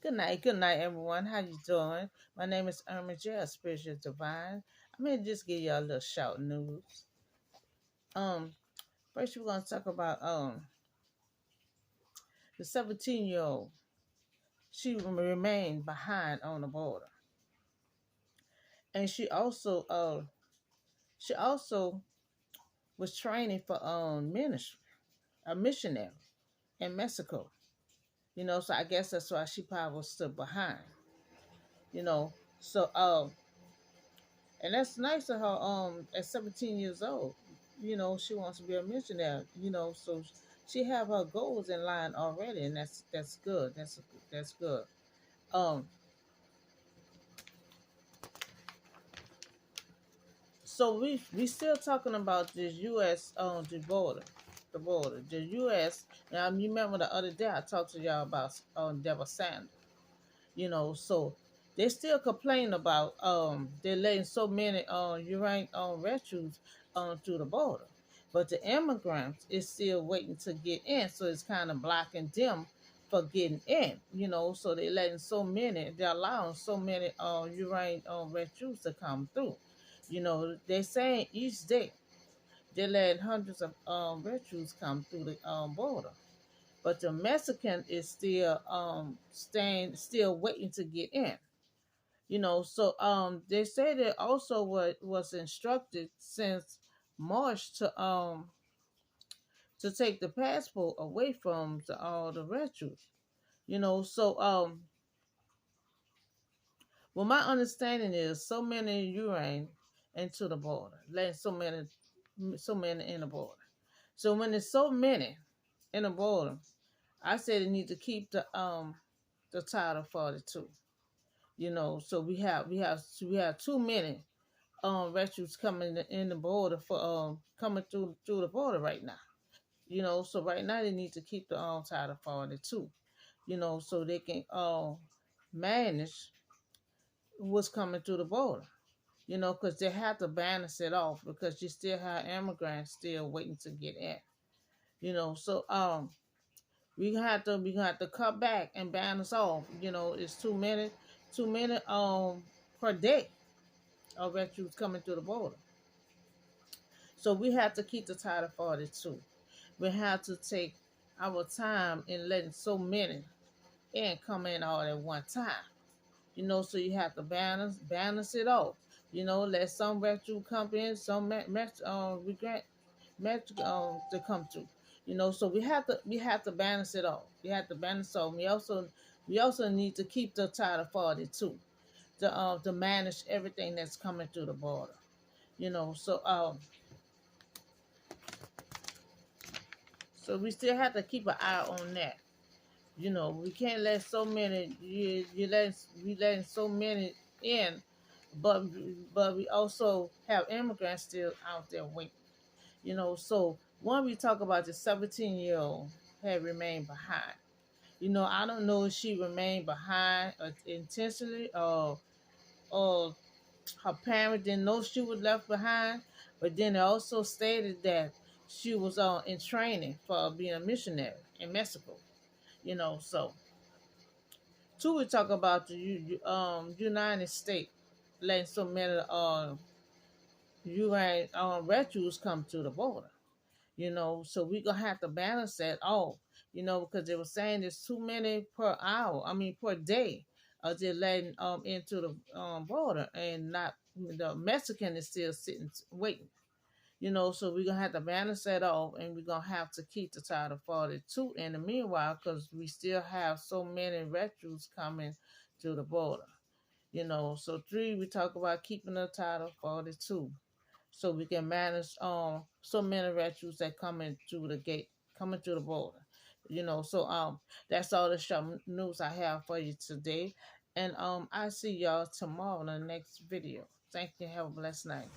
Good night, everyone. How you doing? My name is Irma J, a spiritual divine. I'm gonna just give y'all a little short news. Um, First we're gonna talk about the 17-year-old. She remained behind on the border, and she also was training for ministry, a missionary in Mexico. So I guess that's why she probably was still behind. You know, so and that's nice of her. At 17 years old, she wants to be a missionary. So she have her goals in line already, and that's good. That's good. Um, so we still talking about the U.S. The border, the U.S. Now you remember the other day I talked to y'all about Deborah Sanders. So they still complain about they're letting so many Ukraine refugees through the border, but the immigrants is still waiting to get in, so it's kind of blocking them for getting in. So they're letting they're allowing so many Ukraine refugees to come through. They're saying each day they're letting hundreds of refugees come through the border, but the Mexican is still waiting to get in. So they say that also what was instructed since March to take the passport away from all the refugees. So well, my understanding is so many urine into the border, letting so many in the border. So when there's so many in the border, I said they need to keep the Title 42. So we have too many refugees coming in the border for coming through the border right now. So right now they need to keep the Title 42. So they can manage what's coming through the border. Because they have to balance it off because you still have immigrants still waiting to get in. So we have to cut back and balance off. It's too many per day of refugees coming through the border. So we have to keep the Title 42. We have to take our time in letting so many in come in all at one time. So you have to balance it off. Let some retro come in, some regret to come through. So we have to balance it off. We have to balance off. We also need to keep the Title 42 to manage everything that's coming through the border. So we still have to keep an eye on that. We can't let so many we letting so many in, but we also have immigrants still out there waiting. So when we talk about the 17-year-old had remained behind. I don't know if she remained behind intentionally or her parents didn't know she was left behind, but then it also stated that she was in training for being a missionary in Mexico. So two, we talk about the United States letting so many UN refugees come to the border. So we're gonna have to balance that off. Because they were saying there's too many per hour. I mean per day. They're letting into the border, and not the Mexican is still sitting waiting. So we're gonna have to balance that off, and we're gonna have to keep the Title 42 in the meanwhile, because we still have so many refugees coming to the border. So three, we talk about keeping the Title 42, so we can manage so many refugees that coming through the gate, coming through the border. So that's all the show news I have for you today, and I see y'all tomorrow in the next video. Thank you. Have a blessed night.